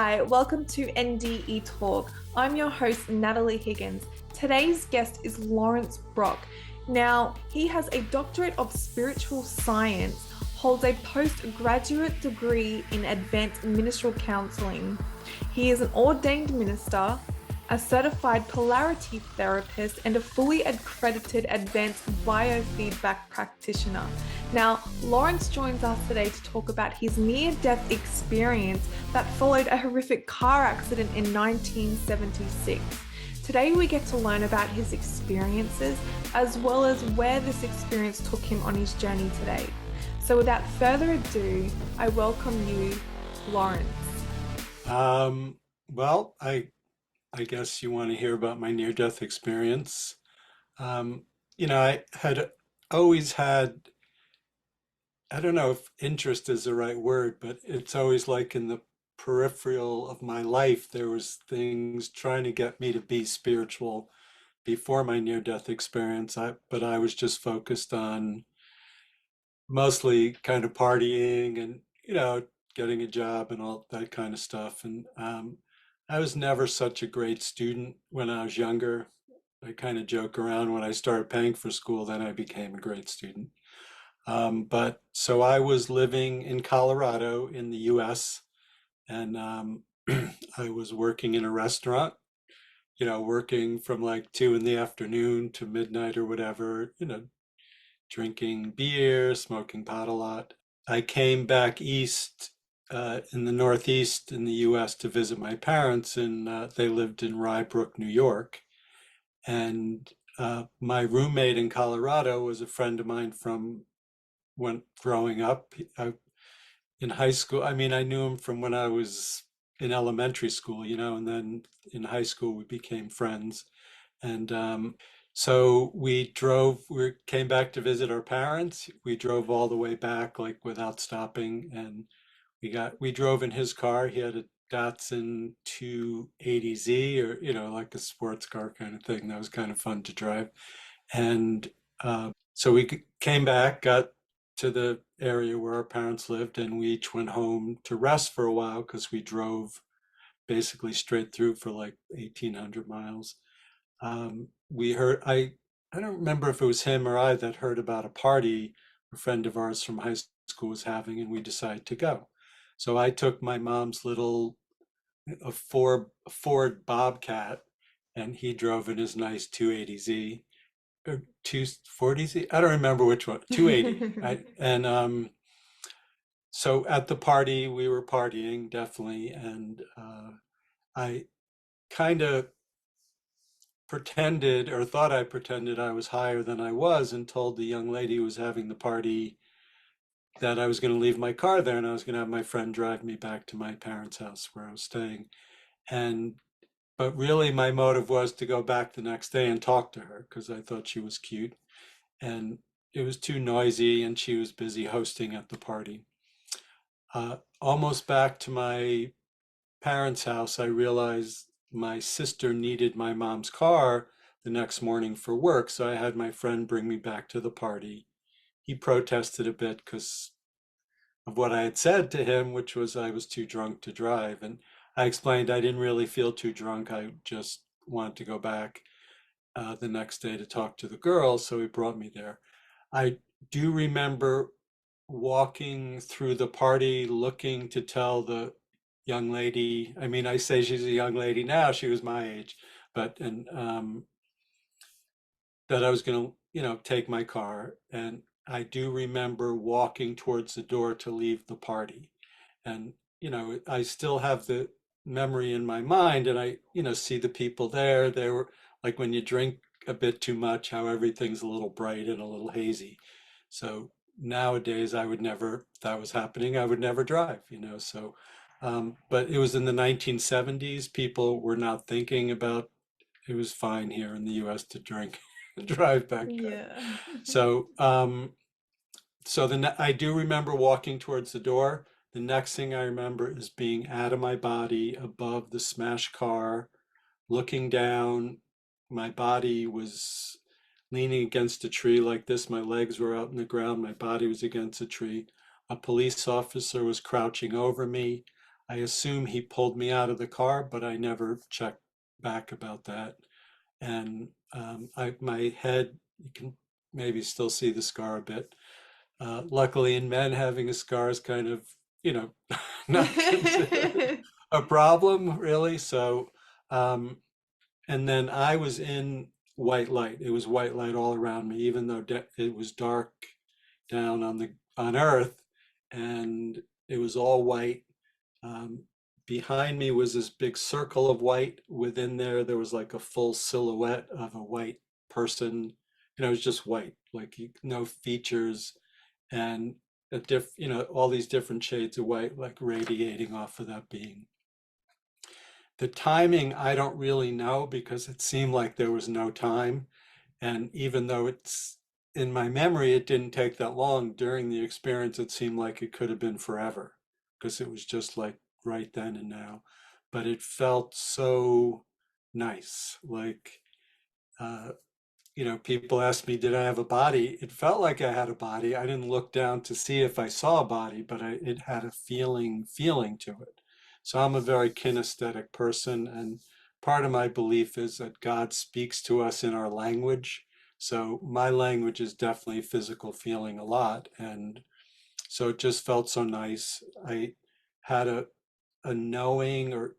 Hi, welcome to NDE Talk. I'm your host, Natalie Higgins. Today's guest is Laurence Brock. Now, he has a Doctorate of Spiritual Science, holds a postgraduate degree in advanced ministerial counseling. He is an ordained minister, a certified Polarity Therapist, and a fully accredited advanced biofeedback practitioner. Now, Laurence joins us today to talk about his near-death experience that followed a horrific car accident in 1976. Today we get to learn about his experiences as well as where this experience took him on his journey today. So without further ado, I welcome you, Laurence. Well, I guess you want to hear about my near-death experience. I had always had, I don't know if interest is the right word, but it's always like in the peripheral of my life, there was things trying to get me to be spiritual before my near-death experience. But I was just focused on mostly kind of partying and, getting a job and all that kind of stuff. And I was never such a great student when I was younger. I kind of joke around when I started paying for school, then I became a great student. But so I was living in Colorado in the US, and I was working in a restaurant, working from like 2 in the afternoon to midnight or whatever, drinking beer, smoking pot a lot. I came back east in the Northeast in the US to visit my parents, and they lived in Rye Brook, New York. And my roommate in Colorado was a friend of mine from when growing up. In high school, I mean, I knew him from when I was in elementary school, and then in high school we became friends. And so we came back to visit our parents. We drove all the way back, like without stopping, and we drove in his car. He had a Datsun 280Z, or like a sports car kind of thing. That was kind of fun to drive. And so we came back, got to the area where our parents lived, and we each went home to rest for a while because we drove basically straight through for like 1,800 miles. We heard, I don't remember if it was him or I that heard about a party a friend of ours from high school was having, and we decided to go. So I took my mom's little Ford Bobcat, and he drove in his nice 280Z or 240Z. I don't remember which one. 280. And so at the party, we were partying definitely, and I kind of pretended or thought I pretended I was higher than I was and told the young lady who was having the party that I was going to leave my car there and I was going to have my friend drive me back to my parents' house where I was staying. And but really my motive was to go back the next day and talk to her because I thought she was cute. And it was too noisy and she was busy hosting at the party. Almost back to my parents' house, I realized my sister needed my mom's car the next morning for work, so I had my friend bring me back to the party. He protested a bit because of what I had said to him, which was I was too drunk to drive. And I explained I didn't really feel too drunk. I just wanted to go back the next day to talk to the girls, so he brought me there. I do remember walking through the party looking to tell the young lady, I mean, I say she's a young lady now, she was my age, but, and that I was going to, take my car. And I do remember walking towards the door to leave the party. And, I still have the memory in my mind and I, see the people there. They were like when you drink a bit too much, how everything's a little bright and a little hazy. So nowadays I would never, if that was happening, I would never drive, so, but it was in the 1970s. People were not thinking about, it was fine here in the US to drink and drive back then. Yeah. So, so then I do remember walking towards the door. The next thing I remember is being out of my body above the smashed car, looking down. My body was leaning against a tree like this. My legs were out in the ground. My body was against a tree. A police officer was crouching over me. I assume he pulled me out of the car, but I never checked back about that. And my head, you can maybe still see the scar a bit. Luckily, in men, having a scar is kind of, you know, not considered a problem, really. So, um, and then I was in white light. It was white light all around me, even though it was dark down on Earth, and it was all white. Um, Behind me was this big circle of white. Within there, there was like a full silhouette of a white person. It was just white, like no features, and all these different shades of white, like radiating off of that being. The timing, I don't really know because it seemed like there was no time. And even though it's in my memory, it didn't take that long during the experience, it seemed like it could have been forever because it was just like right then and now. But it felt so nice. Like, uh, people ask me, did I have a body? It felt like I had a body. I didn't look down to see if I saw a body, but it had a feeling to it. So I'm a very kinesthetic person, and part of my belief is that God speaks to us in our language. So my language is definitely physical feeling a lot, and so it just felt so nice. I had a knowing, or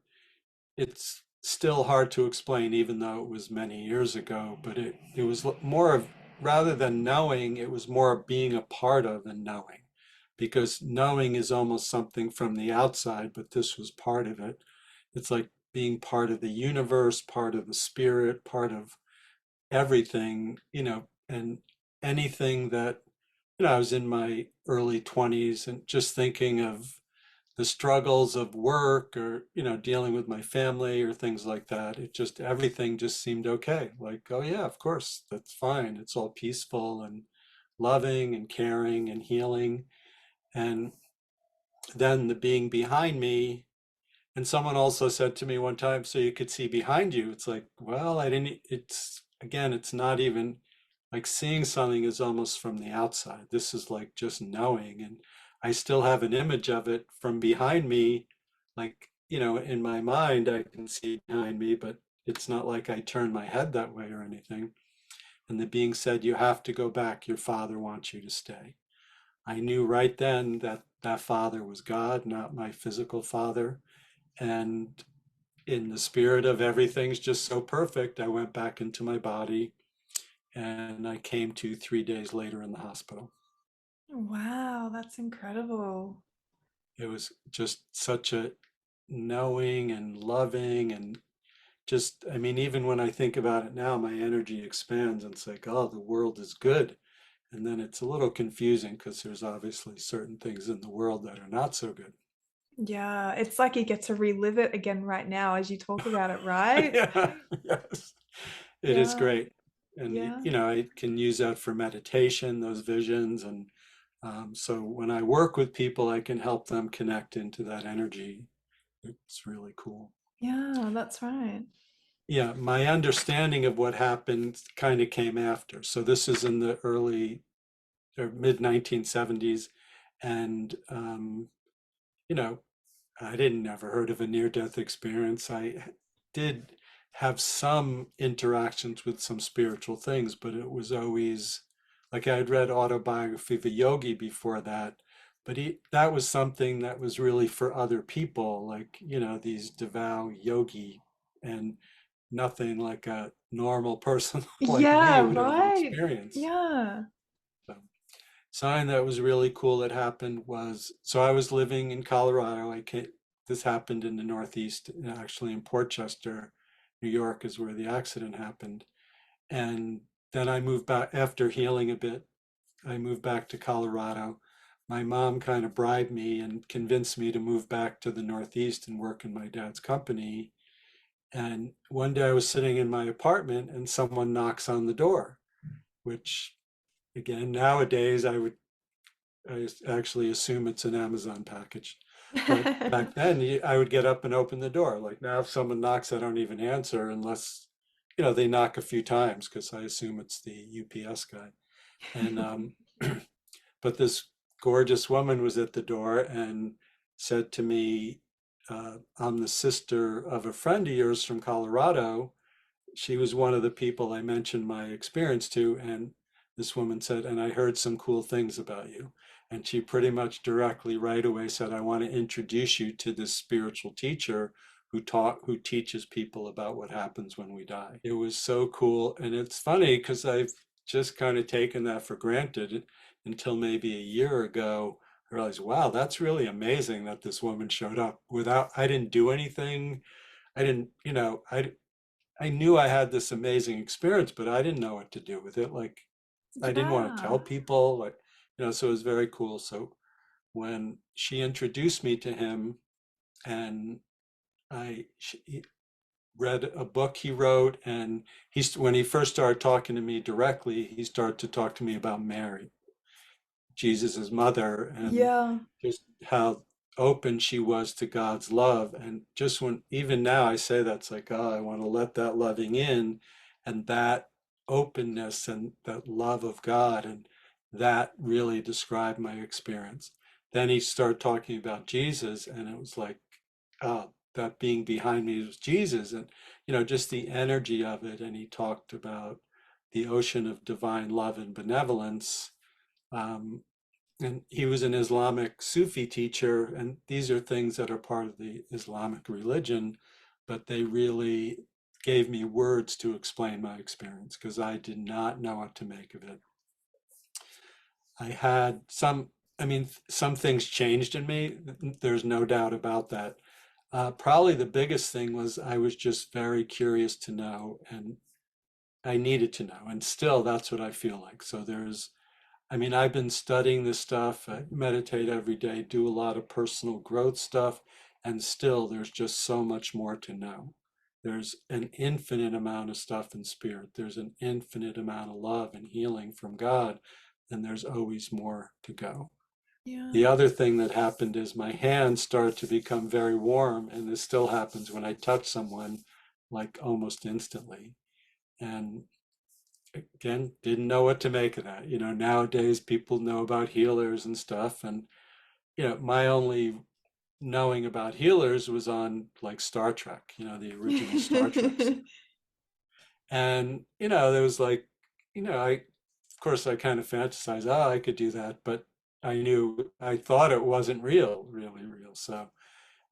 it's still hard to explain, even though it was many years ago, but it was more of, rather than knowing, it was more of being a part of than knowing. Because knowing is almost something from the outside, but this was part of it. It's like being part of the universe, part of the spirit, part of everything, and anything that, I was in my early 20s and just thinking of the struggles of work, or dealing with my family or things like that. It just, everything just seemed okay, like, oh yeah, of course, that's fine, it's all peaceful and loving and caring and healing. And then the being behind me, and someone also said to me one time, so you could see behind you. It's like, well, I didn't, it's, again, it's not even like seeing something is almost from the outside. This is like just knowing. And I still have an image of it from behind me. Like, in my mind, I can see behind me, but it's not like I turn my head that way or anything. And the being said, you have to go back. Your father wants you to stay. I knew right then that that father was God, not my physical father. And in the spirit of everything's just so perfect, I went back into my body, and I came to 3 days later in the hospital. Wow, that's incredible. It was just such a knowing and loving, and just, I mean, even when I think about it now, my energy expands and it's like, oh, the world is good. And then it's a little confusing because there's obviously certain things in the world that are not so good. Yeah, it's like you get to relive it again right now as you talk about it, right? Yeah, yes, it is Yeah, great. And, yeah, I can use that for meditation, those visions. And so when I work with people, I can help them connect into that energy. It's really cool. yeah, that's right. Yeah, my understanding of what happened kind of came after. So this is in the early or mid 1970s. And, you know, I didn't never heard of a near-death experience. I did have some interactions with some spiritual things, but it was always like I had read Autobiography of a Yogi before that, but that was something that was really for other people, like, these devout yogi, and nothing like a normal person like me Yeah, would ever right. experience. Yeah. So, something that was really cool that happened was, so I was living in Colorado. This happened in the Northeast, actually in Portchester, New York is where the accident happened. And then I moved back after healing a bit. I moved back to Colorado. My mom kind of bribed me and convinced me to move back to the Northeast and work in my dad's company. And one day I was sitting in my apartment and someone knocks on the door, which, again, nowadays I actually assume it's an Amazon package. But back then, I would get up and open the door. Like now, if someone knocks, I don't even answer unless, they knock a few times because I assume it's the UPS guy. And but this gorgeous woman was at the door and said to me, I'm the sister of a friend of yours from Colorado. She was one of the people I mentioned my experience to, and this woman said, and I heard some cool things about you. And she pretty much directly right away said, I want to introduce you to this spiritual teacher who teaches people about what happens when we die. It was so cool. And it's funny because I've just kind of taken that for granted until maybe a year ago. I realized, wow, that's really amazing that this woman showed up without, I didn't do anything. I didn't, I knew I had this amazing experience, but I didn't know what to do with it. Like, I didn't want to tell Yeah. people, like, so it was very cool. So when she introduced me to him, and he read a book he wrote, and when he first started talking to me directly, he started to talk to me about Mary, Jesus's mother, and Yeah. just how open she was to God's love. And just when, even now I say that's like, oh, I want to let that loving in, and that openness and that love of God. And that really described my experience. Then he started talking about Jesus, and it was like, oh, that being behind me was Jesus. And, just the energy of it. And he talked about the ocean of divine love and benevolence. Um, and he was an Islamic Sufi teacher, and these are things that are part of the Islamic religion, but they really gave me words to explain my experience because I did not know what to make of it. I had some things changed in me. There's no doubt about that. Probably the biggest thing was I was just very curious to know, and I needed to know, and still that's what I feel like. So I've been studying this stuff. I meditate every day, do a lot of personal growth stuff, and still there's just so much more to know. There's an infinite amount of stuff in spirit. There's an infinite amount of love and healing from God, and there's always more to go. Yeah. The other thing that happened is my hands started to become very warm, and this still happens when I touch someone, like almost instantly. And again, didn't know what to make of that. Nowadays people know about healers and stuff. And, my only knowing about healers was on like Star Trek, the original Star Trek. And, there was like, of course, I kind of fantasized, oh, I could do that. But I thought it wasn't real, really real. So,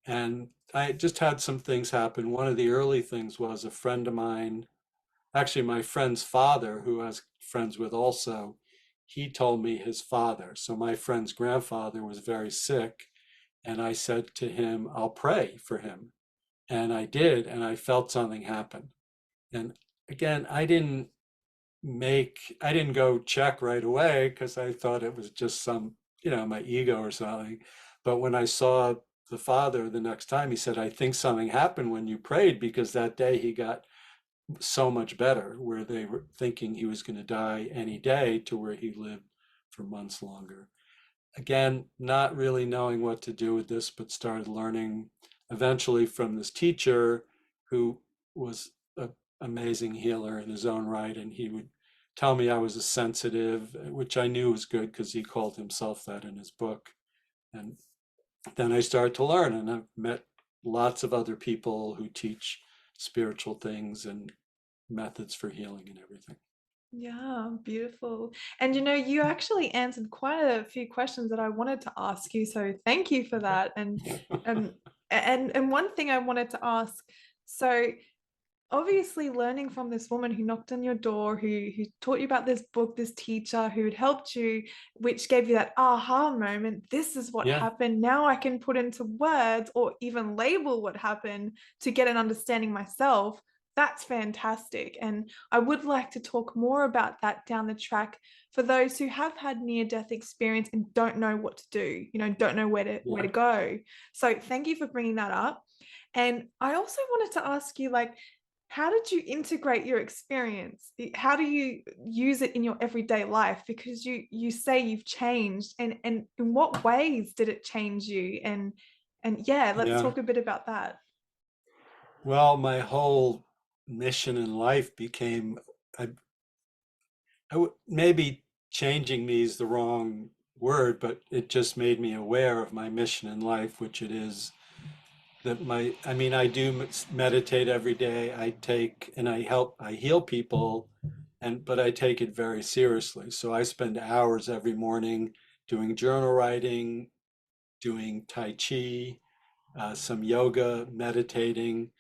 and I just had some things happen. One of the early things was a friend of mine, actually my friend's father, who I was friends with also, he told me his father. So my friend's grandfather was very sick, and I said to him, I'll pray for him. And I did, and I felt something happen. And again, I didn't go check right away because I thought it was just some, my ego or something. But when I saw the father the next time, he said, I think something happened when you prayed, because that day he got so much better, where they were thinking he was going to die any day to where he lived for months longer. Again, not really knowing what to do with this, but started learning eventually from this teacher who was an amazing healer in his own right. And he would tell me I was a sensitive, which I knew was good because he called himself that in his book. And then I started to learn, and I've met lots of other people who teach spiritual things and methods for healing and everything. Yeah, beautiful. And you actually answered quite a few questions that I wanted to ask you, so thank you for Okay. that. Um and one thing I wanted to ask, so obviously learning from this woman who knocked on your door, who taught you about this book, this teacher who had helped you, which gave you that aha moment, this is what Yeah, happened, now I can put into words or even label what happened to get an understanding myself. That's fantastic, and I would like to talk more about that down the track for those who have had near death experience and don't know what to do, don't know where to yeah. go. So thank you for bringing that up. And I also wanted to ask you, like, how did you integrate your experience? How do you use it in your everyday life? Because you say you've changed, and in what ways did it change you? And yeah, let's Yeah. talk a bit about that. Well, my whole mission in life became, I, maybe changing me is the wrong word, but it just made me aware of my mission in life, which it is that I mean, I do meditate every day. I take and I heal people, but I take it very seriously. So I spend hours every morning doing journal writing, doing Tai Chi, some yoga, meditating.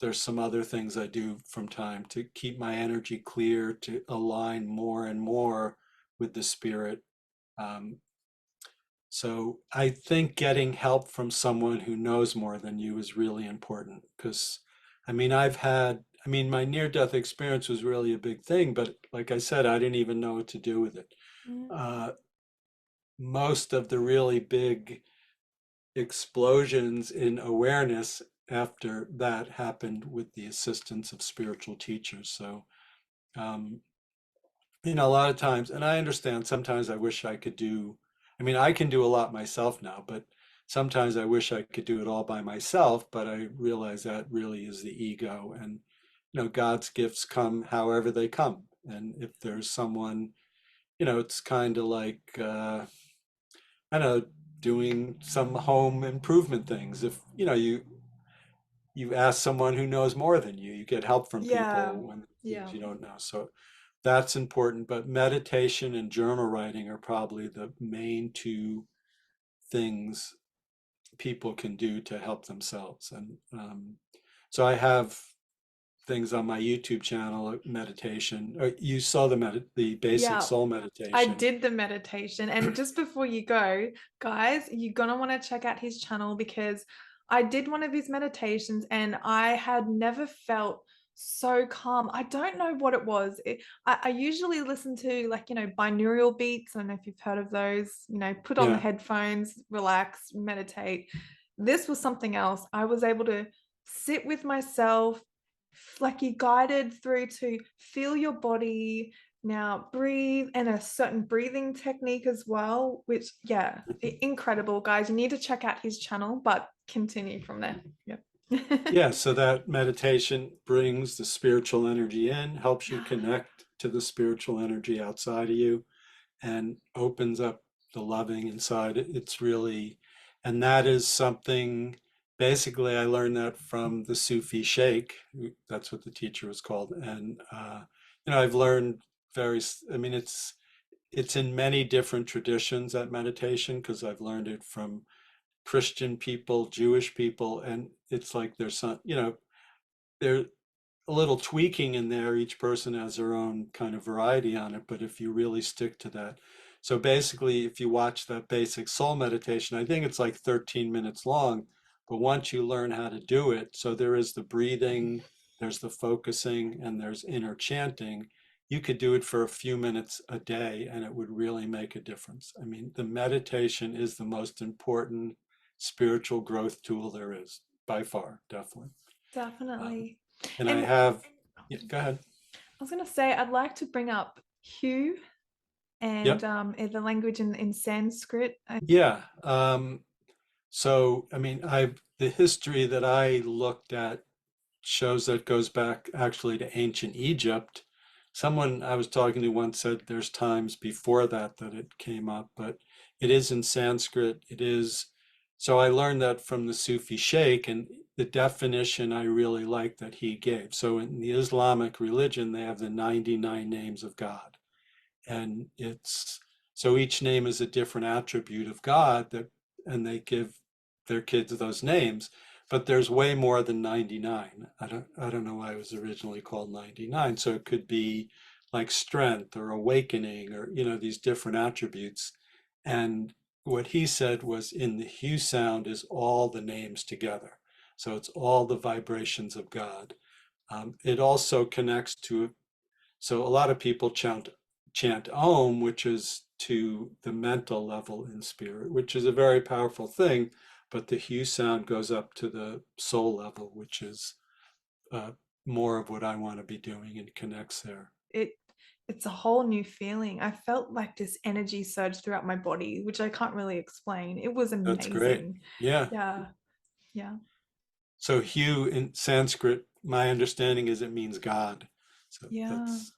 There's some other things I do from time to keep my energy clear, to align more and more with the spirit. Um, so I think getting help from someone who knows more than you is really important because, I mean, my near-death experience was really a big thing, but like I said, I didn't even know what to do with it. Mm. Uh, Most of the really big explosions in awareness after that happened with the assistance of spiritual teachers. So, um, a lot of times, and I understand sometimes I wish I could I mean, I can do a lot myself now, but sometimes I wish I could do it all by myself, but I realize that really is the ego. And, God's gifts come however they come. And if there's someone, it's kind of like, I don't know, doing some home improvement things. If, you ask someone who knows more than you get help from Yeah, people when things yeah, you don't know. So that's important. But meditation and journal writing are probably the main two things people can do to help themselves. And so I have things on my YouTube channel, meditation. You saw the basic yeah. soul I meditation. did the meditation. And just before you go, guys, you're going to want to check out his channel because I did one of his meditations and I had never felt so calm. I don't know what it was. I usually listen to, like, binaural beats. I don't know if you've heard of those, put on the Yeah. headphones, relax, meditate. This was something else. I was able to sit with myself, like you guided through to feel your body, now breathe, and a certain breathing technique as well, which, yeah, incredible, guys. You need to check out his channel, but continue from there. Yep. Yeah, so that meditation brings the spiritual energy in, helps you connect to the spiritual energy outside of you, and opens up the loving inside. It's really, and that is something, basically, I learned that from the Sufi Sheikh. That's what the teacher was called. And, I've learned I mean, it's in many different traditions, that meditation, because I've learned it from Christian people, Jewish people, and it's like there's some, there a little tweaking in there. Each person has their own kind of variety on it, but if you really stick to that. So basically, if you watch that basic soul meditation, I think it's like 13 minutes long, but once you learn how to do it, so there is the breathing, there's the focusing, and there's inner chanting. You could do it for a few minutes a day, and it would really make a difference. I mean, the meditation is the most important spiritual growth tool there is, by far, definitely. Um, Definitely. and I And have, yeah, go ahead. I was going to say, I'd like to bring up Hugh and Yep. the language in Sanskrit. Yeah. So, I mean, the history that I looked at shows that goes back actually to ancient Egypt. Someone I was talking to once said there's times before that it came up, but it is in Sanskrit. It is. So I learned that from the Sufi Sheikh, and the definition I really like that he gave. So in the Islamic religion, they have the 99 names of God. And it's so each name is a different attribute of God and they give their kids those names, but there's way more than 99. I don't know why it was originally called 99. So it could be like strength or awakening or these different attributes. And what he said was in the hue sound is all the names together. So it's all the vibrations of God. It also connects to so a lot of people chant Om, which is to the mental level in spirit, which is a very powerful thing. But the hue sound goes up to the soul level, which is uh, more of what I want to be doing and connects there. it it's a whole new feeling. I felt like this energy surge throughout my body, which I can't really explain. It was That's great. amazing. Yeah. Yeah, yeah, So hue in Sanskrit, my understanding is it means God. So yeah, that's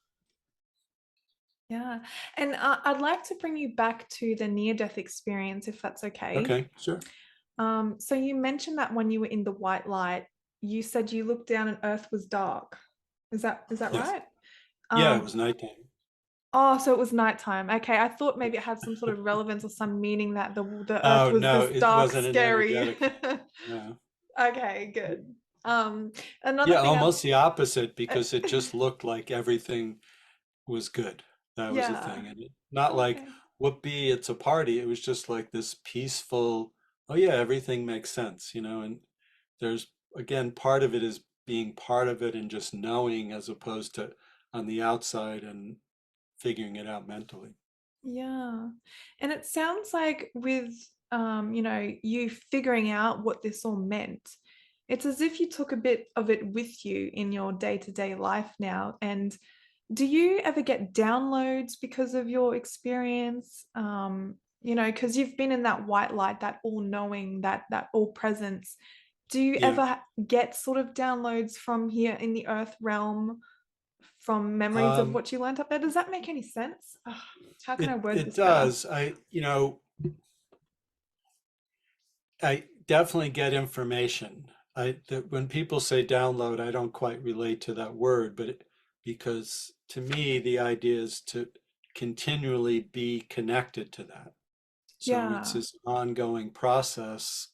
yeah. And I'd like to bring you back to the near-death experience, if that's okay. okay. Sure. So you mentioned that when you were in the white light, you said you looked down and Earth was dark. Is that Yes. right? Yeah, it Um, was nighttime. oh, so it was nighttime. Okay, I thought maybe it had some sort of relevance or some meaning that the Earth Oh, was no, this it dark, wasn't an scary. energetic thing. No. Okay, good. Um, Another Yeah, thing I almost the opposite because it just looked like everything was good. That was the yeah. thing. And not like, Okay. whoopee, it's a party. It was just like this peaceful, oh yeah, everything makes sense, and there's, again, part of it is being part of it and just knowing as opposed to on the outside and figuring it out mentally. Yeah. And it sounds like with you figuring out what this all meant, it's as if you took a bit of it with you in your day-to-day life now. And do you ever get downloads because of your experience? Because you've been in that white light, that all-knowing, that all presence. Do you Yeah. ever get sort of downloads from here in the earth realm from memories of Um, what you learned up there? Does that make any sense? Ugh, how can I word it this better? does. I definitely get information. When people say download, I don't quite relate to that word, because to me, the idea is to continually be connected to that. So it's Yeah. this ongoing process.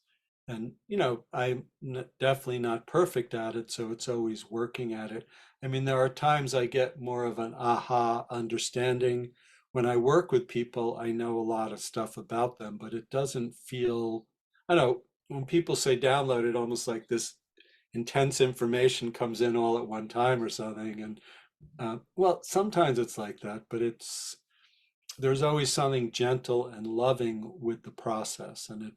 And, definitely not perfect at it, so it's always working at it. I mean, there are times I get more of an aha understanding. When I work with people, I know a lot of stuff about them, but it doesn't feel, I don't know, when people say download, it almost like this intense information comes in all at one time or something. And well, sometimes it's like that, but there's always something gentle and loving with the process, and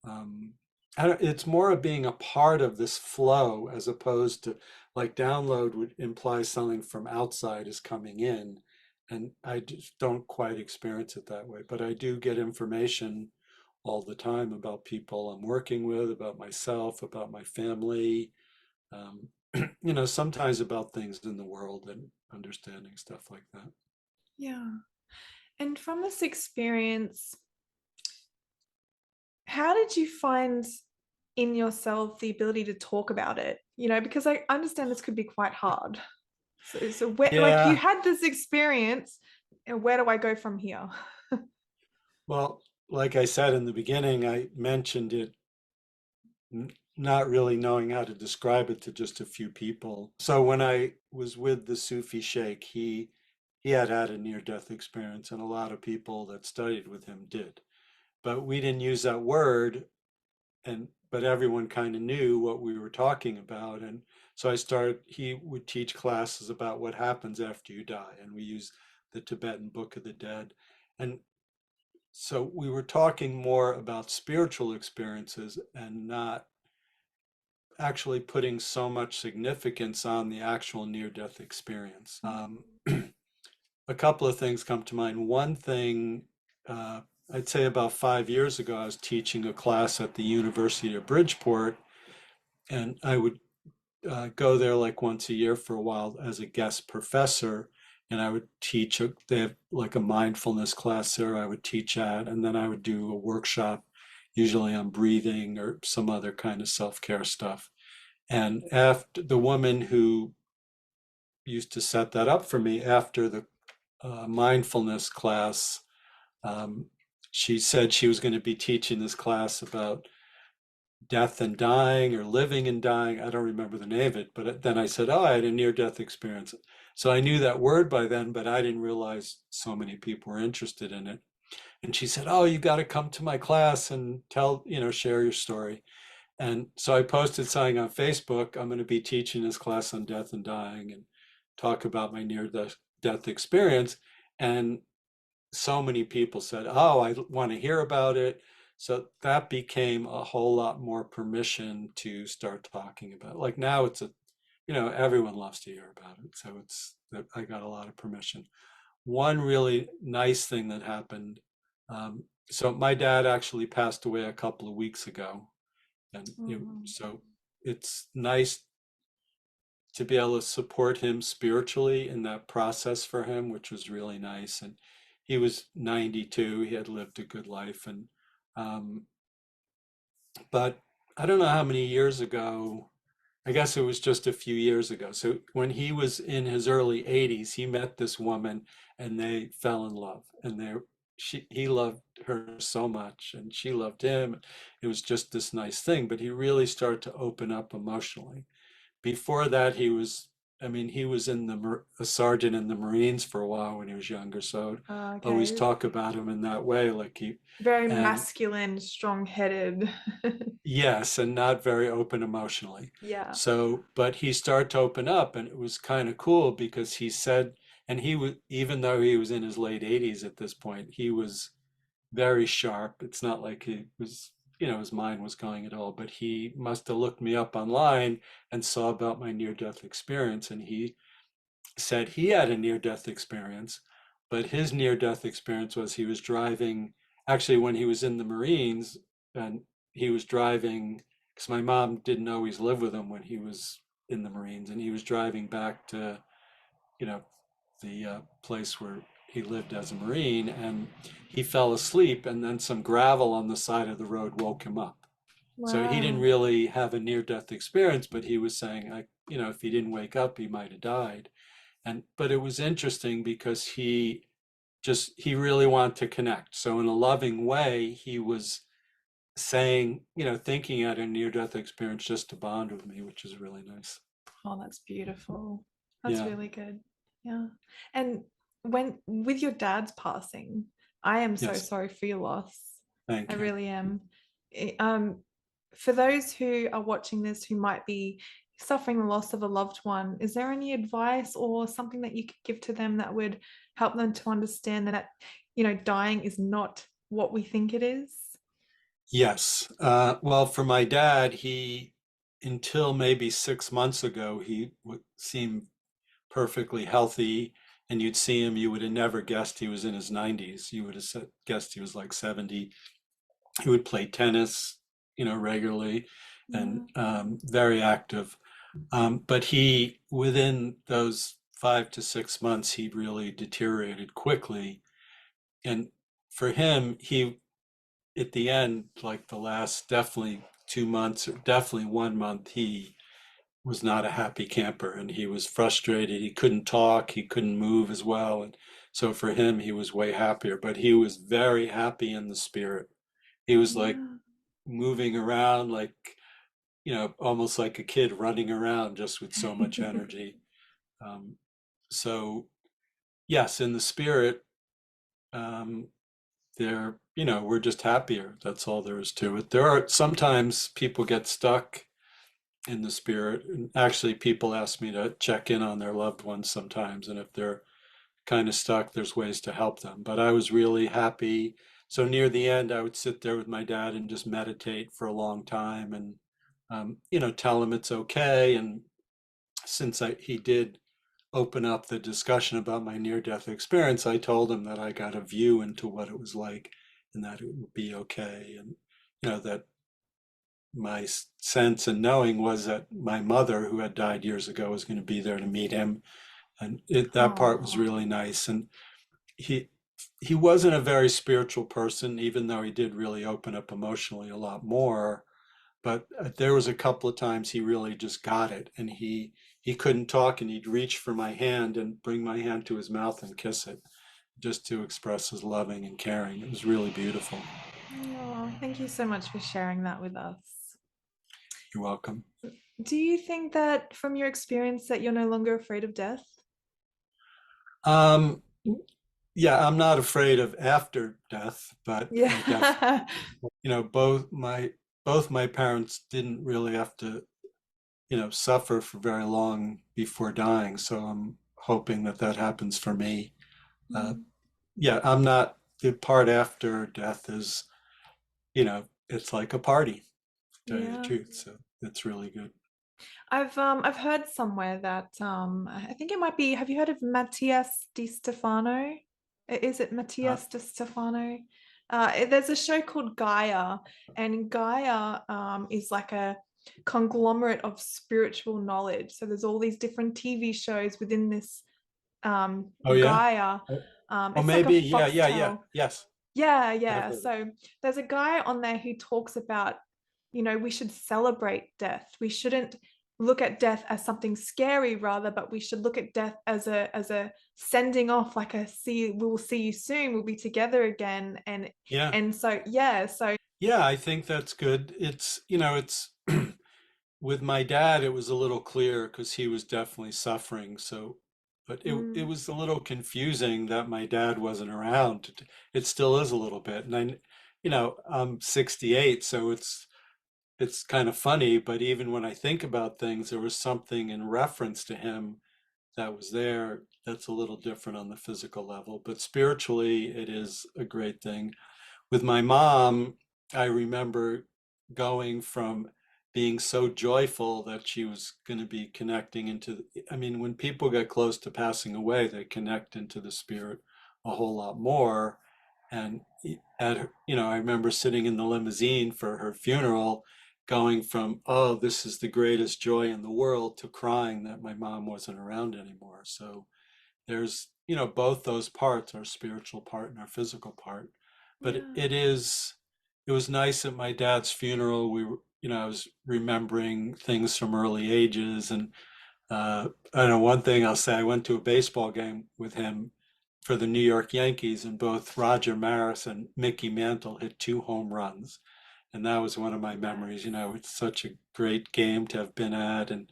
um, it's more of being a part of this flow as opposed to, like, download would imply something from outside is coming in, and I just don't quite experience it that way. But I do get information all the time about people I'm working with, about myself, about my family, um, sometimes about things in the world and understanding stuff like that. Yeah. And from this experience, how did you find in yourself the ability to talk about it? Because I understand this could be quite hard. So where, like, you Yeah, had this experience, and where do I go from here? well, like I said in the beginning, I mentioned it not really knowing how to describe it to just a few people. So when I was with the Sufi Sheikh, he had had a near-death experience, and a lot of people that studied with him did. But we didn't use that word, and but everyone kind of knew what we were talking about. And so he would teach classes about what happens after you die, and we use the Tibetan Book of the Dead. And so we were talking more about spiritual experiences and not actually putting so much significance on the actual near-death experience. A couple of things come to mind. One thing, I'd say about 5 years ago, I was teaching a class at the University of Bridgeport, and I would go there like once a year for a while as a guest professor, and I would teach. They have like a mindfulness class there. I would teach at, and then I would do a workshop, usually on breathing or some other kind of self-care stuff. And after the woman who used to set that up for me, after the mindfulness class, um, she said she was going to be teaching this class about death and dying or living and dying. I don't remember the name of it, but then I said, oh, I had a near death experience. So I knew that word by then, but I didn't realize so many people were interested in it. And she said, oh, you got to come to my class and share your story. And so I posted something on Facebook. I'm going to be teaching this class on death and dying and talk about my near death experience. And so many people said, oh, I want to hear about it. So that became a whole lot more permission to start talking about it. Like now everyone loves to hear about it. So I got a lot of permission. One really nice thing that happened. So my dad actually passed away a couple of weeks ago. And Mhm. so it's nice to be able to support him spiritually in that process for him, which was really nice. And he was 92. He had lived a good life, and um, But I don't know how many years ago, I guess it was just a few years ago. So when he was in his early 80s, he met this woman and they fell in love. And he loved her so much and she loved him. It was just this nice thing, but he really started to open up emotionally. Before that, I mean, he was a sergeant in the Marines for a while when he was younger. So I always Okay. talk about him in that way, Very and masculine, strong-headed. yes, and not very open emotionally. Yeah. So, but he started to open up, and it was kind of cool because he said, and even though he was in his late 80s at this point, he was very sharp. It's not like he was, his mind was going at all, but he must have looked me up online and saw about my near-death experience, and he said he had a near-death experience, but his near-death experience was he was driving, actually when he was in the Marines, and he was driving, because my mom didn't always live with him when he was in the Marines, and he was driving back to, you know, the place where he lived as a Marine, and he fell asleep, and then some gravel on the side of the road woke him up. So he didn't Wow. really have a near-death experience, but he was saying, if he didn't wake up, he might have died. But it was interesting because he really wanted to connect. So in a loving way, he was saying, thinking at a near-death experience just to bond with me, which is really nice. Oh, that's beautiful. That's Yeah. really good. Yeah. And when with your dad's passing, I am so Yes. sorry for your loss. I Thank you. really am. For those who are watching this who might be suffering the loss of a loved one, is there any advice or something that you could give to them that would help them to understand that, dying is not what we think it is? Yes. Well, for my dad, until maybe 6 months ago, he would seem perfectly healthy. And you'd see him, you would have never guessed he was in his 90s. You would have guessed he was like 70. He would play tennis, regularly and Yeah. very active. But within those 5 to 6 months, he really deteriorated quickly. And for him, at the end, like the last definitely 2 months or definitely 1 month, he was not a happy camper and he was frustrated. He couldn't talk, he couldn't move as well. And so for him, he was way happier, but he was very happy in the spirit. He was like Yeah. moving around, like, almost like a kid running around just with so much energy. Um, so, yes, in the spirit, um, we're just happier. That's all there is to it. There are sometimes people get stuck in the spirit. And actually, people ask me to check in on their loved ones sometimes. And if they're kind of stuck, there's ways to help them. But I was really happy. So near the end, I would sit there with my dad and just meditate for a long time and, tell him it's okay. And since he did open up the discussion about my near-death experience, I told him that I got a view into what it was like and that it would be okay. And, that my sense and knowing was that my mother, who had died years ago, was going to be there to meet him. And that part was Oh, really nice. And he, he wasn't a very spiritual person, even though he did really open up emotionally a lot more. But there was a couple of times he really just got it, and he couldn't talk, and he'd reach for my hand and bring my hand to his mouth and kiss it, just to express his loving and caring. It was really beautiful. oh, thank you so much for sharing that with us. You're welcome. Do you think that from your experience that you're no longer afraid of death? Um, yeah, I'm not afraid of after death, but I definitely, Yeah. you know, both my both my parents didn't really have to, suffer for very long before dying. So I'm hoping that that happens for me. Uh, Mm, yeah, I'm not, the part after death is, it's like a party, to tell you the yeah. truth. So it's really good. I've heard somewhere that I think it might be, have you heard of Matthias Di Stefano? Is it Uh, Matthias Di Stefano? There's a show called Gaia, and Gaia is like a conglomerate of spiritual knowledge. So there's all these different TV shows within this oh yeah. Gaia. Oh, It's like a maybe. Yeah. foxtel. Yes. Yeah, I've yeah. heard of it. So there's a guy on there who talks about we should celebrate death. We shouldn't look at death as something scary rather, but we should look at death as a sending off, like a see, we'll see you soon, we'll be together again. And Yeah. so yeah, Yeah, I think that's good. It's with my dad, it was a little clear because he was definitely suffering. So, but it mm, was a little confusing that my dad wasn't around. It still is a little bit. And I'm 68, so it's kind of funny, but even when I think about things, there was something in reference to him that was there that's a little different on the physical level. But spiritually, it is a great thing. With my mom, I remember going from being so joyful that she was going to be connecting into, I mean, when people get close to passing away, they connect into the spirit a whole lot more. And I remember sitting in the limousine for her funeral, going from, oh, this is the greatest joy in the world, to crying that my mom wasn't around anymore. So there's, both those parts, our spiritual part and our physical part. But yeah, it was nice at my dad's funeral. I was remembering things from early ages. And I don't know, one thing I'll say, I went to a baseball game with him for the New York Yankees, and both Roger Maris and Mickey Mantle hit 2 home runs. And that was one of my memories. nice. It's such a great game to have been at. And,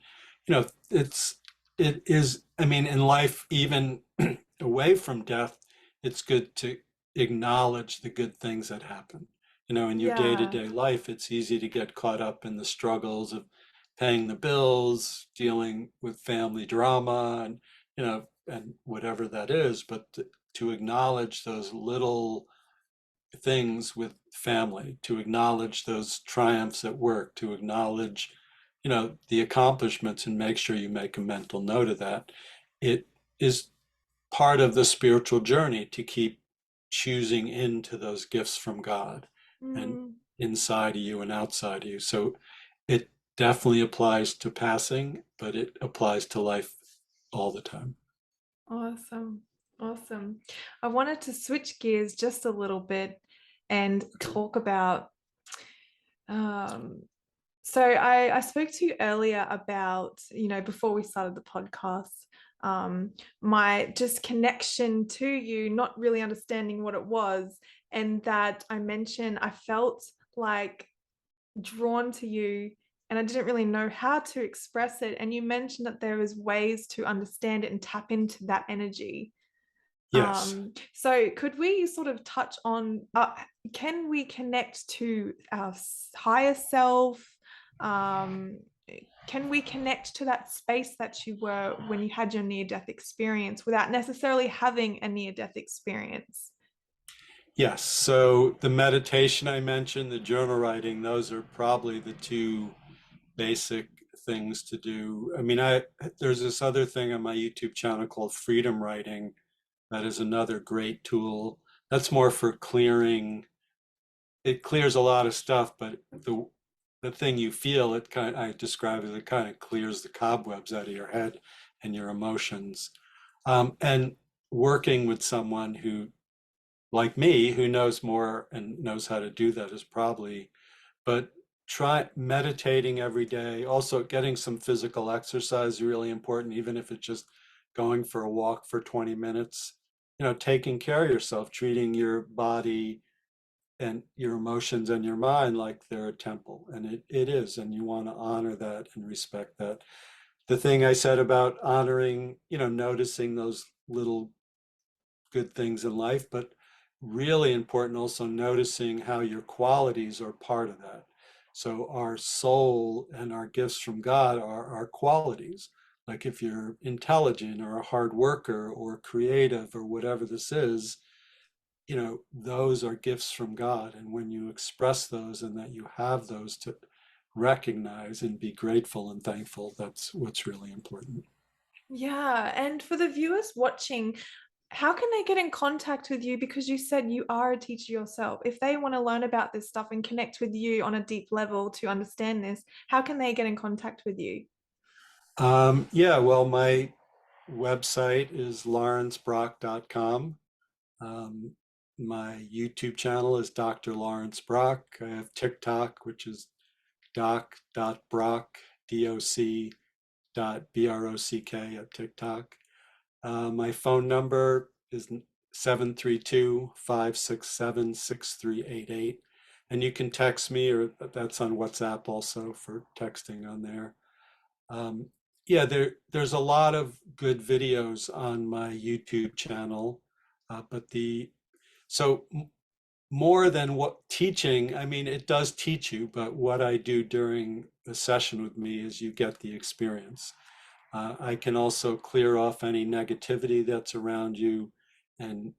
you know, it's, it is, I mean, in life, even away from death, it's good to acknowledge the good things that happen. In your Yeah. day-to-day life, it's easy to get caught up in the struggles of paying the bills, dealing with family drama, and whatever that is. But to acknowledge those little things with family, to acknowledge those triumphs at work, to acknowledge, the accomplishments, and make sure you make a mental note of that. It is part of the spiritual journey to keep choosing into those gifts from God and Mm, inside of you and outside of you. So it definitely applies to passing, but it applies to life all the time. awesome. Awesome. I wanted to switch gears just a little bit and Okay. talk about um so I spoke to you earlier about, before we started the podcast, um, my just connection to you, not really understanding what it was. And that I mentioned I felt like drawn to you and I didn't really know how to express it. And you mentioned that there is ways to understand it and tap into that energy. Yes. So could we sort of touch on, can we connect to our higher self? Um, can we connect to that space that you were when you had your near-death experience without necessarily having a near-death experience? Yes. So the meditation I mentioned, the journal writing, those are probably the two basic things to do. I mean, there's this other thing on my YouTube channel called Freedom Writing. That is another great tool. That's more for clearing. It clears a lot of stuff, but the thing you feel, I describe as it kind of clears the cobwebs out of your head and your emotions. And working with someone who, like me, who knows more and knows how to do that is probably, but try meditating every day. Also, getting some physical exercise is really important, even if it's just going for a walk for 20 minutes. Taking care of yourself, treating your body and your emotions and your mind like they're a temple. And it is, and you want to honor that and respect that. The thing I said about honoring, noticing those little good things in life, but really important also noticing how your qualities are part of that. So our soul and our gifts from God are our qualities. Like if you're intelligent or a hard worker or creative or whatever this is, those are gifts from God. And when you express those and that you have those to recognize and be grateful and thankful, that's what's really important. Yeah, and for the viewers watching, how can they get in contact with you? Because you said you are a teacher yourself. If they want to learn about this stuff and connect with you on a deep level to understand this, how can they get in contact with you? Yeah, well, my website is laurencebrock.com. Um, my YouTube channel is Dr. Laurence Brock. I have TikTok, which is doc.brock, doc.brock at TikTok. My phone number is 732-567-6388. And you can text me, or that's on WhatsApp also for texting on there. Um, yeah, there's a lot of good videos on my YouTube channel, but so more than what teaching, I mean, it does teach you, but what I do during the session with me is you get the experience. I can also clear off any negativity that's around you and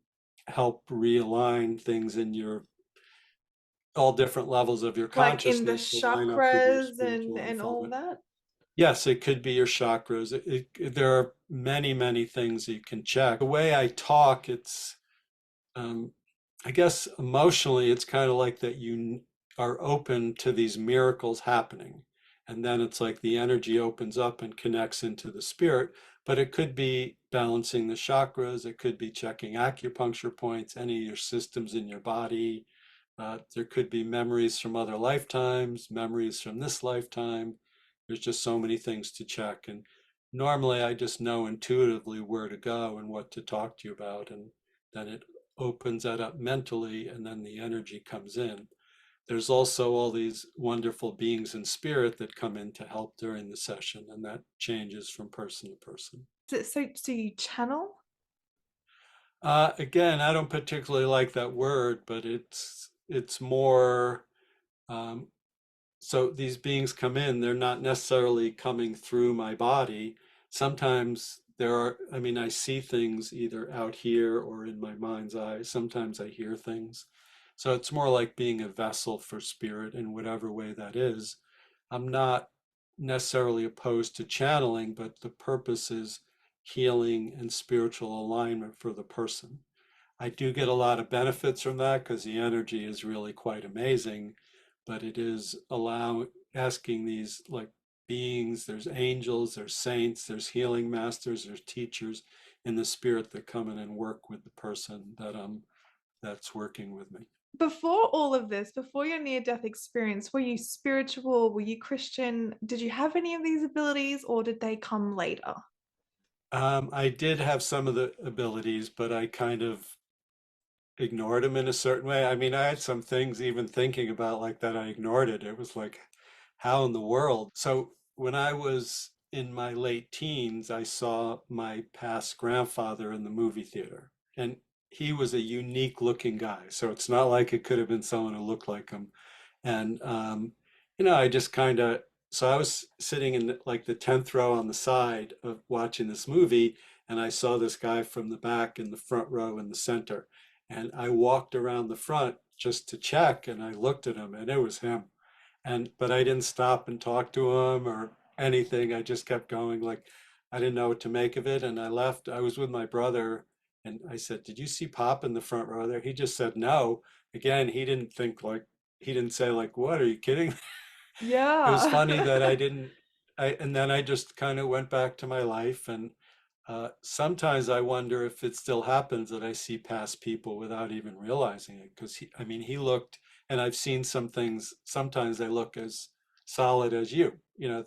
help realign things in your all different levels of your Like in the consciousness to line up with your chakras spiritual and all unfoldment. that? Yes, it could be your chakras. There are many, many things you can check. The way I talk, um, I guess emotionally, it's kind of like that you are open to these miracles happening. And then it's like the energy opens up and connects into the spirit. But it could be balancing the chakras, it could be checking acupuncture points, any of your systems in your body. There could be memories from other lifetimes, memories from this lifetime. There's just so many things to check. And normally I just know intuitively where to go and what to talk to you about. And then it opens that up mentally, and then the energy comes in. There's also all these wonderful beings in spirit that come in to help during the session, and that changes from person to person. So you channel? Again, I don't particularly like that word, but it's more um, so these beings come in, they're not necessarily coming through my body. Sometimes I mean, I see things either out here or in my mind's eye. Sometimes I hear things. So it's more like being a vessel for spirit in whatever way that is. I'm not necessarily opposed to channeling, but the purpose is healing and spiritual alignment for the person. I do get a lot of benefits from that because the energy is really quite amazing, but it is asking these like beings, there's angels, there's saints, there's healing masters, there's teachers in the spirit that come in and work with the person that's working with me. Before all of this, before your near-death experience, were you spiritual? Were you Christian? Did you have any of these abilities or did they come later? I did have some of the abilities, but I kind of ignored them in a certain way. I mean, I had some things even thinking about like that, I ignored it. It was like, how in the world? So when I was in my late teens, I saw my past grandfather in the movie theater, and he was a unique looking guy. So it's not like it could have been someone who looked like him. And I just kind of so I was sitting in like the 10th row on the side of watching this movie, and I saw this guy from the back in the front row in the center. And I walked around the front just to check, and I looked at him, and it was him. But I didn't stop and talk to him or anything. I just kept going, like I didn't know what to make of it. And I left. I was with my brother, and I said, "Did you see Pop in the front row there?" He just said no. Again, he didn't say like, "What, are you kidding?" It was funny that Yeah. I didn't. And then I just kind of went back to my life. And sometimes I wonder if it still happens that I see past people without even realizing it. Because I mean, he looked, and I've seen some things, sometimes they look as solid as you. You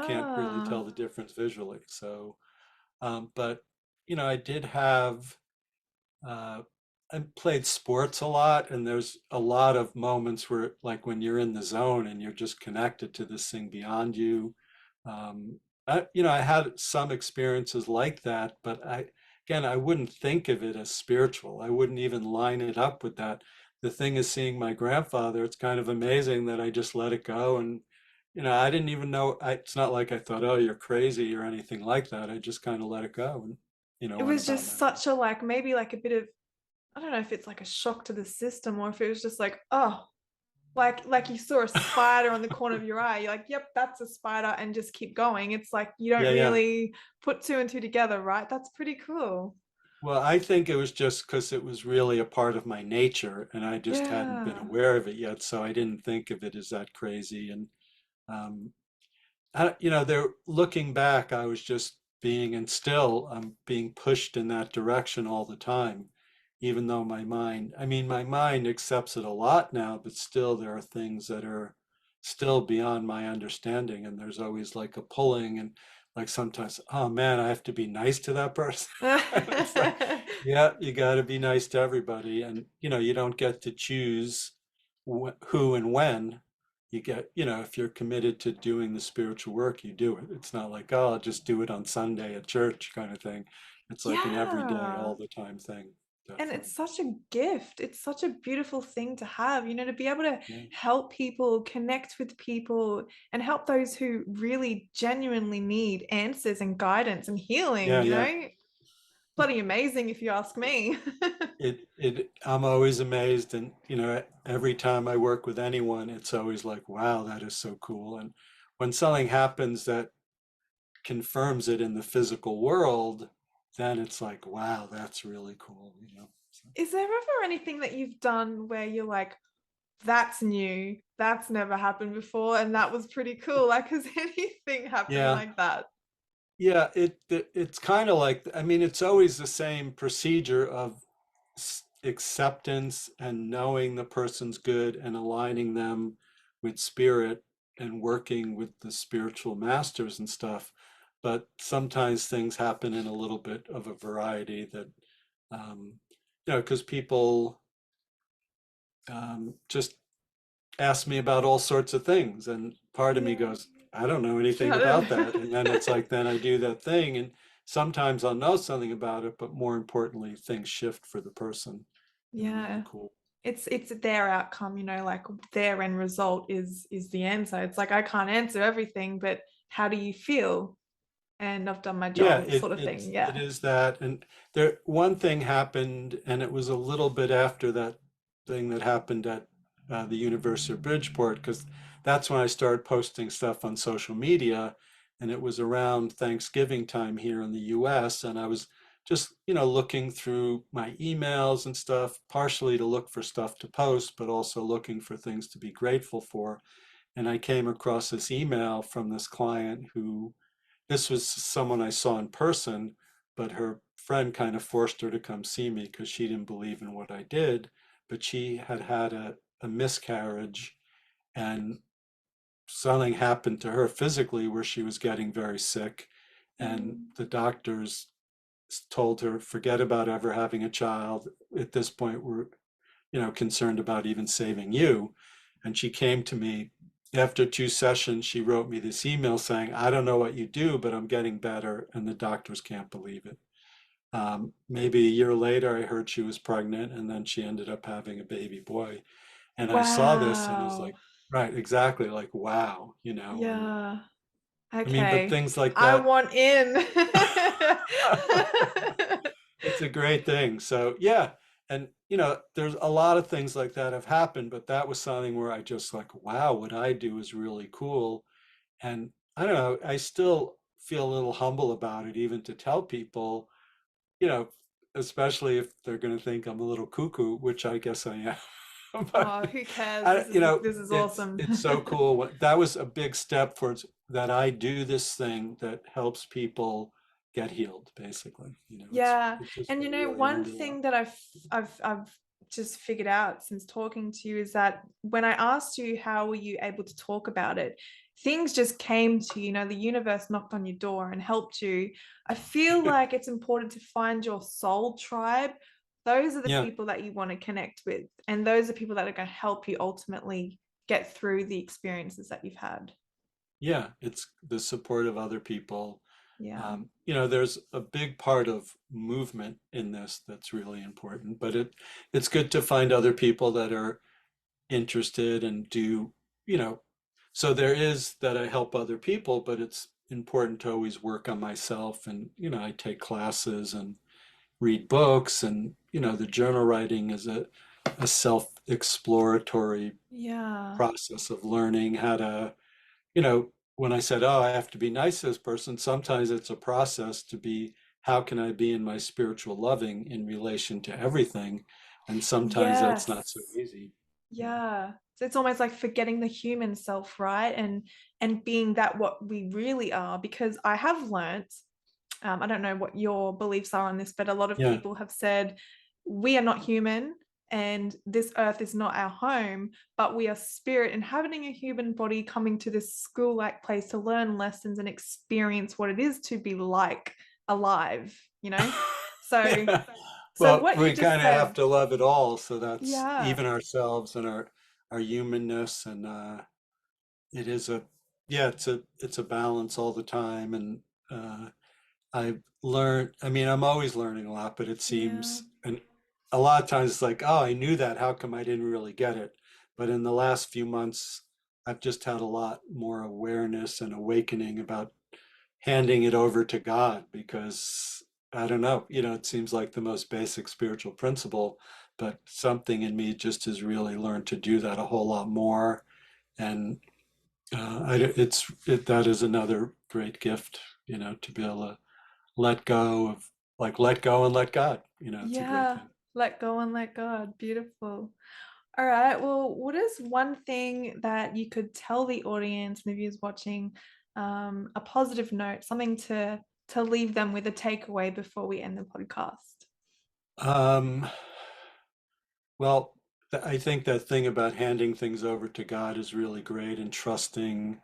can't really Yeah. tell the difference visually. So, but, I did have, uh, I played sports a lot, and there's a lot of moments where, like, when you're in the zone and you're just connected to this thing beyond you. Um, I had some experiences like that, but again, I wouldn't think of it as spiritual. I wouldn't even line it up with that. The thing is, seeing my grandfather, it's kind of amazing that I just let it go. And, I didn't even know, it's not like I thought, oh, you're crazy or anything like that. I just kind of let it go and, It went was about my just life. such a like maybe like a bit of I don't know if it's like a shock to the system or if it was just like, oh, like you saw a spider on the corner of your eye. You're like, yep, that's a spider, and just keep going. It's like you don't Yeah, yeah. really put two and two together, right? That's pretty cool. Well, I think it was just because it was really a part of my nature and I just hadn't been Yeah. aware of it yet. So I didn't think of it as that crazy. And, um, they're looking back, I was just being, and still I'm being pushed in that direction all the time, even though my mind accepts it a lot now, but still there are things that are still beyond my understanding. And there's always like a pulling, and like sometimes, oh man, I have to be nice to that person. And it's like, yeah, you got to be nice to everybody. And, you don't get to choose who and when. You get, if you're committed to doing the spiritual work, you do it. It's not like, oh, I'll just do it on Sunday at church kind of thing. It's like an everyday, Yeah. all the time thing. And it's Definitely. such a gift. It's such a beautiful thing to have, to be able to Yeah. help people, connect with people, and help those who really genuinely need answers and guidance and healing, Yeah. Yeah. Bloody amazing if you ask me. I'm always amazed, and every time I work with anyone, it's always like, wow, that is so cool. And when something happens that confirms it in the physical world, then it's like, wow, that's really cool. So, Is there ever anything that you've done where you're like, that's new, that's never happened before, and that was pretty cool? Like, has anything happened yeah, like that? yeah, it's kind of like, I mean, it's always the same procedure of acceptance and knowing the person's good and aligning them with spirit and working with the spiritual masters and stuff. But sometimes things happen in a little bit of a variety that, um, because people just ask me about all sorts of things. And part of me Yeah. goes, I don't know anything I don't about that. know. And then it's like, then I do that thing. And sometimes I'll know something about it, but more importantly, things shift for the person in a really Yeah. cool. It's their outcome, like their end result is the answer. It's like I can't answer everything, but how do you feel? And I've done my Yeah, job, sort of thing. it Yeah. is that. And one thing happened, and it was a little bit after that thing that happened at the University of Bridgeport, because that's when I started posting stuff on social media, and it was around Thanksgiving time here in the US, and I was just, looking through my emails and stuff, partially to look for stuff to post, but also looking for things to be grateful for. And I came across this email from this client who, this was someone I saw in person, but her friend kind of forced her to come see me because she didn't believe in what I did. But she had had a miscarriage, and something happened to her physically where she was getting very sick. And Mm. the doctors told her, forget about ever having a child. At this point, we're concerned about even saving you. And she came to me after 2 sessions. She wrote me this email saying, I don't know what you do, but I'm getting better, and the doctors can't believe it. Maybe a year later, I heard she was pregnant, and then she ended up having a baby boy. And I saw this and I was Wow. like, right, exactly, like, wow. And Yeah. I mean, but Okay. things like I that, want in. it's a great thing. So yeah, and there's a lot of things like that have happened, but that was something where I just like, wow, what I do is really cool. And I don't know, I still feel a little humble about it, even to tell people, you know, especially if they're going to think I'm a little cuckoo, which I guess I am. But Oh, who cares? This is awesome. it's so cool. That was a big step towards that. I do this thing that helps people get healed, basically. Yeah. It just And really one meant a lot. thing that I've just figured out since talking to you is that when I asked you how were you able to talk about it, things just came to you, the universe knocked on your door and helped you. I feel like it's important to find your soul tribe. Those are the Yeah, people that you want to connect with, and those are people that are going to help you ultimately get through the experiences that you've had. yeah. It's the support of other people. Yeah. There's a big part of movement in this that's really important, but it's good to find other people that are interested and do, you know, so there is that I help other people, but it's important to always work on myself. And, I take classes and read books, and, the journal writing is a self-exploratory Yeah. process of learning how to, when I said, oh, I have to be nice to this person, sometimes it's a process to be, how can I be in my spiritual loving in relation to everything? And sometimes that's not so Yes. easy. Yeah. So it's almost like forgetting the human self, right? And being that what we really are. Because I have learnt, I don't know what your beliefs are on this, but a lot of Yeah. people have said we are not human and this earth is not our home, but we are spirit inhabiting a human body, coming to this school-like place to learn lessons and experience what it is to be like alive, you know? So, Yeah. so Well, what you we just kind of have said, to love it all. So that's yeah, even ourselves and our humanness, and it is a yeah, it's a balance all the time. And uh, I've learned. I mean, I'm always learning a lot, but it yeah, seems, and a lot of times it's like, oh, I knew that. How come I didn't really get it? But in the last few months, I've just had a lot more awareness and awakening about handing it over to God, because I don't know, it seems like the most basic spiritual principle, but something in me just has really learned to do that a whole lot more. And that is another great gift, to be able to let go of, like, let go and let God. It's a great yeah. thing. Let go and let God. Beautiful. All right. Well, what is one thing that you could tell the audience and the viewers watching, a positive note, something to leave them with a takeaway before we end the podcast? Um, well, I think that thing about handing things over to God is really great, and trusting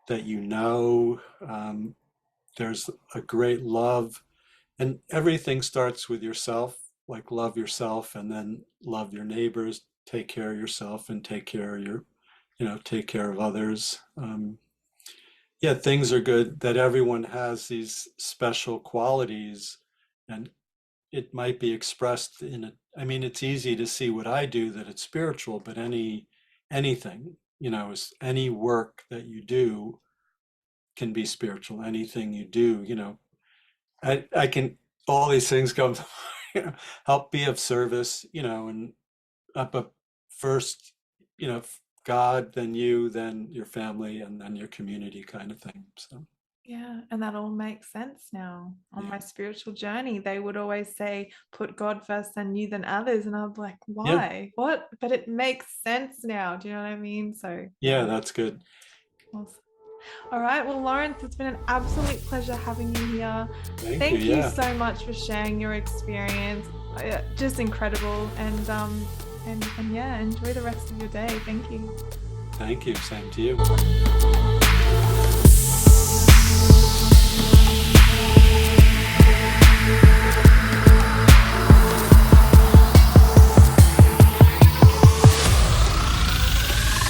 that there's a great love, and everything starts with yourself. Like, love yourself, and then love your neighbors, take care of yourself, and take care of others. Yeah, things are good that everyone has these special qualities, and it might be expressed I mean, it's easy to see what I do that it's spiritual, but anything, any work that you do can be spiritual. Anything you do, I can, all these things come, help be of service, and but first, God, then you, then your family, and then your community, kind of thing. So, Yeah, and that all makes sense now. On yeah. my spiritual journey, they would always say, put God first and you then others. And I was like, Yeah. why? What? But it makes sense now. Do you know what I mean? So, Yeah, yeah. that's good. Awesome. All right. Well, Laurence, it's been an absolute pleasure having you here. Thank you. Thank you Yeah. so much for sharing your experience. Just incredible. And yeah, enjoy the rest of your day. Thank you. Thank you. Same to you.